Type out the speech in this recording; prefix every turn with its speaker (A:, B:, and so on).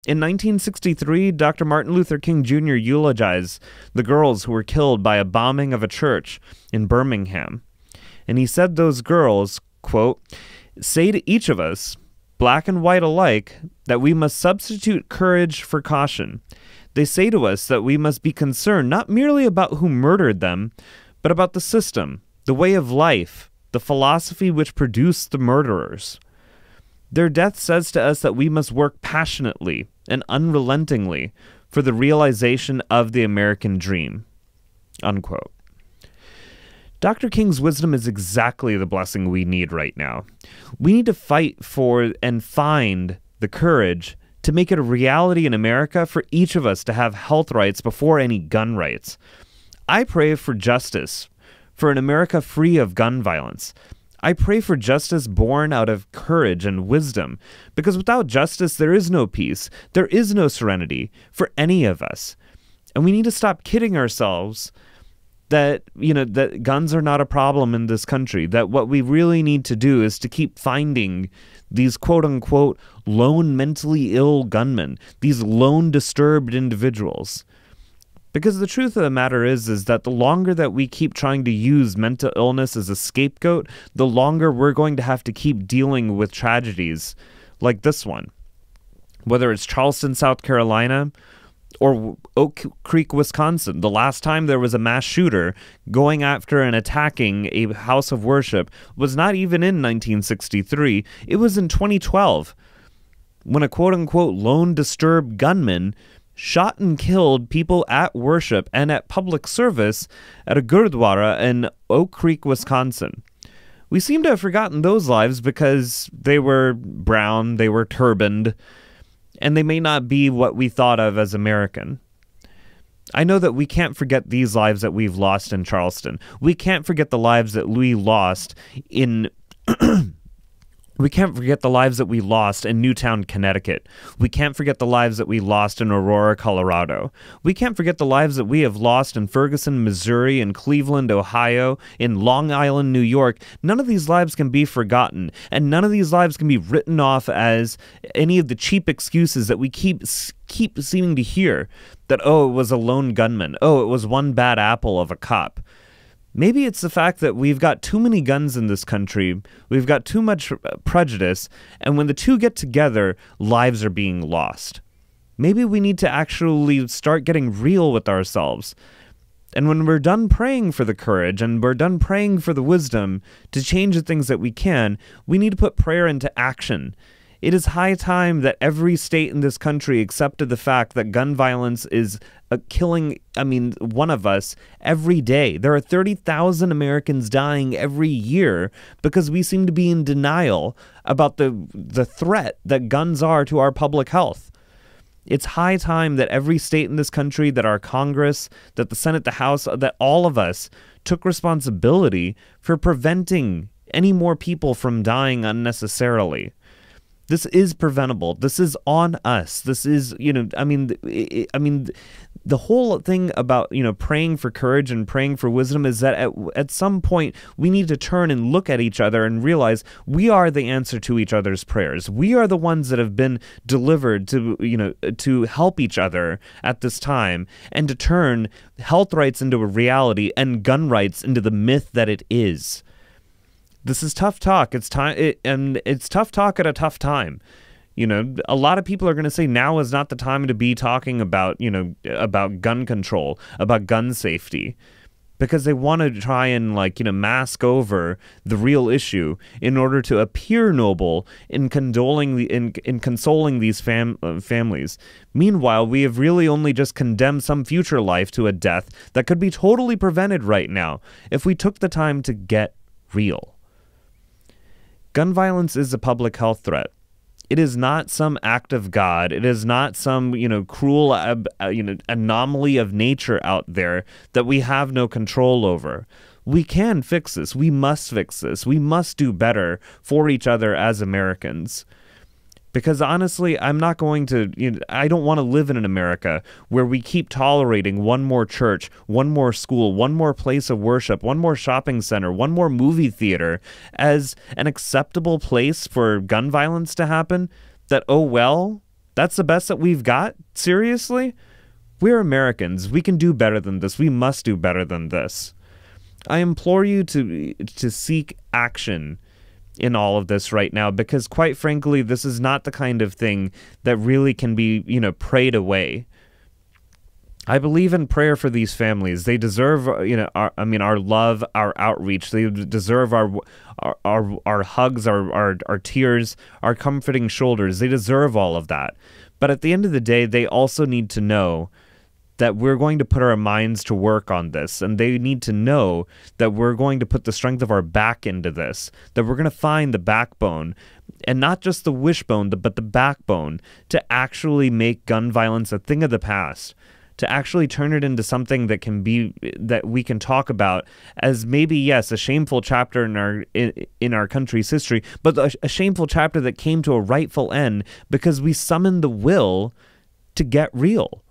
A: In 1963, Dr. Martin Luther King Jr. eulogized the girls who were killed by a bombing of a church in Birmingham. And he said those girls, quote, say to each of us, black and white alike, that we must substitute courage for caution. They say to us that we must be concerned not merely about who murdered them, but about the system, the way of life, the philosophy which produced the murderers. Their death says to us that we must work passionately and unrelentingly for the realization of the American dream. Unquote. Dr. King's wisdom is exactly the blessing we need right now. We need to fight for and find the courage to make it a reality in America for each of us to have health rights before any gun rights. I pray for justice, for an America free of gun violence. I pray for justice born out of courage and wisdom, because without justice, there is no peace. There is no serenity for any of us. And we need to stop kidding ourselves that, that guns are not a problem in this country, that what we really need to do is to keep finding these quote-unquote lone mentally ill gunmen, these lone disturbed individuals. Because the truth of the matter is that the longer that we keep trying to use mental illness as a scapegoat, the longer we're going to have to keep dealing with tragedies like this one. Whether it's Charleston, South Carolina, or Oak Creek, Wisconsin. The last time there was a mass shooter going after and attacking a house of worship was not even in 1963. It was in 2012 when a quote-unquote lone disturbed gunman shot and killed people at worship and at public service at a gurdwara in Oak Creek, Wisconsin. We seem to have forgotten those lives because they were brown, they were turbaned, and they may not be what we thought of as American. I know that we can't forget these lives that we've lost in Charleston. We can't forget the lives that we lost in We can't forget the lives that we lost in Newtown, Connecticut. We can't forget the lives that we lost in Aurora, Colorado. We can't forget the lives that we have lost in Ferguson, Missouri, in Cleveland, Ohio, in Long Island, New York. None of these lives can be forgotten, and none of these lives can be written off as any of the cheap excuses that we keep seeming to hear, that, oh, it was a lone gunman. Oh, it was one bad apple of a cop. Maybe it's the fact that we've got too many guns in this country, we've got too much prejudice, and when the two get together, lives are being lost. Maybe we need to actually start getting real with ourselves. And when we're done praying for the courage and we're done praying for the wisdom to change the things that we can, we need to put prayer into action. It is high time that every state in this country accepted the fact that gun violence is killing, one of us every day. There are 30,000 Americans dying every year because we seem to be in denial about the threat that guns are to our public health. It's high time that every state in this country, that our Congress, that the Senate, the House, that all of us took responsibility for preventing any more people from dying unnecessarily. This is preventable. This is on us. This is, the whole thing about, praying for courage and praying for wisdom is that at some point we need to turn and look at each other and realize we are the answer to each other's prayers. We are the ones that have been delivered to help each other at this time and to turn health rights into a reality and gun rights into the myth that it is. This is tough talk. It's tough talk at a tough time. A lot of people are going to say now is not the time to be talking about, about gun control, about gun safety, because they want to try and mask over the real issue in order to appear noble in consoling these families. Meanwhile, we have really only just condemned some future life to a death that could be totally prevented right now if we took the time to get real. Gun violence is a public health threat. It is not some act of God. It is not some, cruel, anomaly of nature out there that we have no control over. We can fix this. We must fix this. We must do better for each other as Americans. Because honestly, I'm not going to, I don't want to live in an America where we keep tolerating one more church, one more school, one more place of worship, one more shopping center, one more movie theater as an acceptable place for gun violence to happen. That, oh well, That's the best that we've got? Seriously? We're Americans. We can do better than this. We must do better than this. I implore you to seek action in all of this right now, because quite frankly, this is not the kind of thing that really can be, prayed away. I believe in prayer for these families. They deserve, our love, our outreach. They deserve our hugs, our tears, our comforting shoulders. They deserve all of that. But at the end of the day, they also need to know that we're going to put our minds to work on this, and they need to know that we're going to put the strength of our back into this, that we're going to find the backbone, and not just the wishbone, but the backbone, to actually make gun violence a thing of the past, to actually turn it into something that we can talk about as maybe, yes, a shameful chapter in our country's history, but a shameful chapter that came to a rightful end because we summoned the will to get real.